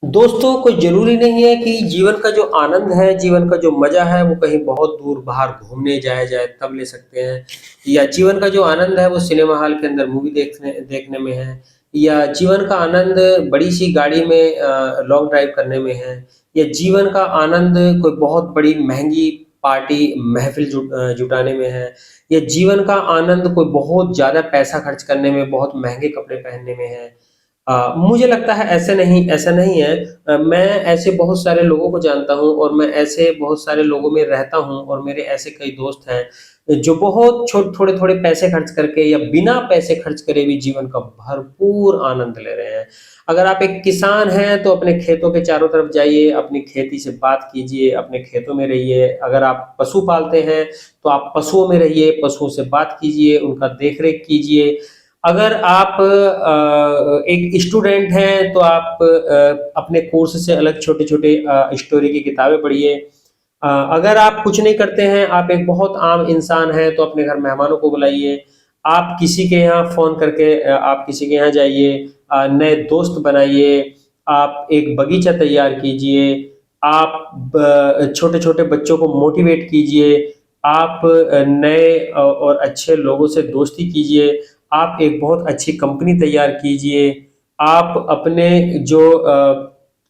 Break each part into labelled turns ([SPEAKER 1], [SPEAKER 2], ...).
[SPEAKER 1] दोस्तों, कोई ज़रूरी नहीं है कि जीवन का जो आनंद है, जीवन का जो मज़ा है, वो कहीं बहुत दूर बाहर घूमने जाया जाए तब ले सकते हैं। या जीवन का जो आनंद है, वो सिनेमा हॉल के अंदर मूवी देखने देखने में है। या जीवन का आनंद बड़ी-सी गाड़ी में लॉन्ग ड्राइव करने में है। या जीवन का आनंद कोई बहुत बड़ी महँगी पार्टी महफ़िल जुटाने में है। या जीवन का आनंद कोई बहुत ज़्यादा पैसा खर्च करने में, बहुत महँगे कपड़े पहनने में है। मुझे लगता है ऐसा नहीं है। मैं ऐसे बहुत सारे लोगों को जानता हूँ और मैं ऐसे बहुत सारे लोगों में रहता हूँ और मेरे ऐसे कई दोस्त हैं, जो बहुत थोड़े-थोड़े पैसे खर्च करके या बिना पैसे खर्च करे भी जीवन का भरपूर आनंद ले रहे हैं। अगर आप एक किसान हैं, तो अपने खेतों के चारों तरफ जाइए, अपनी खेती से बात कीजिए, अपने खेतों में रहिए। अगर आप पशु पालते हैं, तो आप पशुओं में रहिए, पशुओं से बात कीजिए, उनका देख-रेख कीजिए। अगर आप एक स्टूडेंट हैं तो आप अपने कोर्स से अलग छोटे-छोटे स्टोरी की किताबें पढ़िए। अगर आप कुछ नहीं करते हैं, आप एक बहुत आम इंसान हैं तो अपने घर मेहमानों को बुलाइए। आप किसी के यहाँ फ़ोन करके आप किसी के यहाँ जाइए, नए दोस्त बनाइए, आप एक बगीचा तैयार कीजिए, आप ब छोटे-छोटे बच्चों को मोटिवेट कीजिए, आप नए और अच्छे लोगों से दोस्ती कीजिए। आप एक बहुत अच्छी कंपनी तैयार कीजिए। आप अपने जो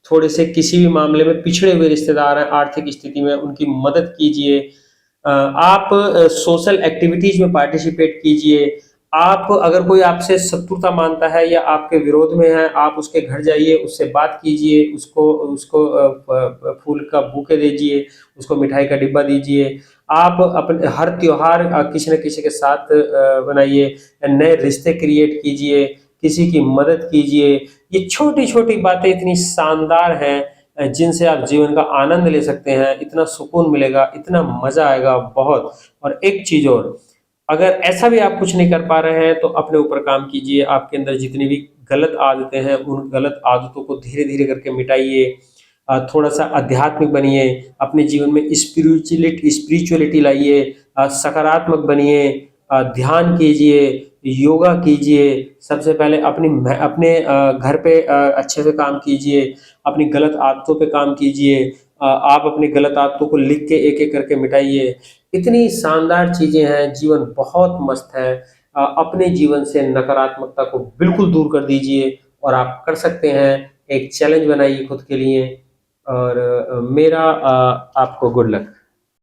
[SPEAKER 1] थोड़े-से किसी भी मामले में पिछड़े हुए रिश्तेदार हैं, आर्थिक स्थिति में, उनकी मदद कीजिए। आप सोशल एक्टिविटीज़ में पार्टिसिपेट कीजिए। आप अगर कोई आपसे शत्रुता मानता है या आपके विरोध में है, आप उसके घर जाइए, उससे बात कीजिए, उसको उसको फूल का बुके दीजिए, उसको मिठाई का डिब्बा दीजिए। आप अपने हर त्योहार किसी न किसी के साथ बनाइए, नए रिश्ते क्रिएट कीजिए, किसी की मदद कीजिए। ये छोटी-छोटी बातें इतनी शानदार हैं, जिनसे आप जीवन का आनंद ले सकते हैं, इतना सुकून मिलेगा, इतना मज़ा आएगा बहुत। और एक चीज़ और, अगर ऐसा भी आप कुछ नहीं कर पा रहे हैं, तो अपने ऊपर काम कीजिए। आपके अंदर जितनी भी गलत आदतें हैं, उन गलत आदतों को धीरे-धीरे करके मिटाइए। थोड़ा-सा आध्यात्मिक बनिए, अपने जीवन में स्पिरिचुअलिटी लाइए, सकारात्मक बनिए, ध्यान कीजिए, योगा कीजिए। सबसे पहले अपने घर पे अच्छे से काम कीजिए, अपनी गलत आदतों पे काम कीजिए। आप अपनी गलत आदतों को लिख के एक-एक करके मिटाइए। इतनी शानदार चीज़ें हैं, जीवन बहुत मस्त है। अपने जीवन से नकारात्मकता को बिल्कुल दूर कर दीजिए और आप कर सकते हैं। एक चैलेंज बनाइए खुद के लिए और मेरा आपको गुड लक।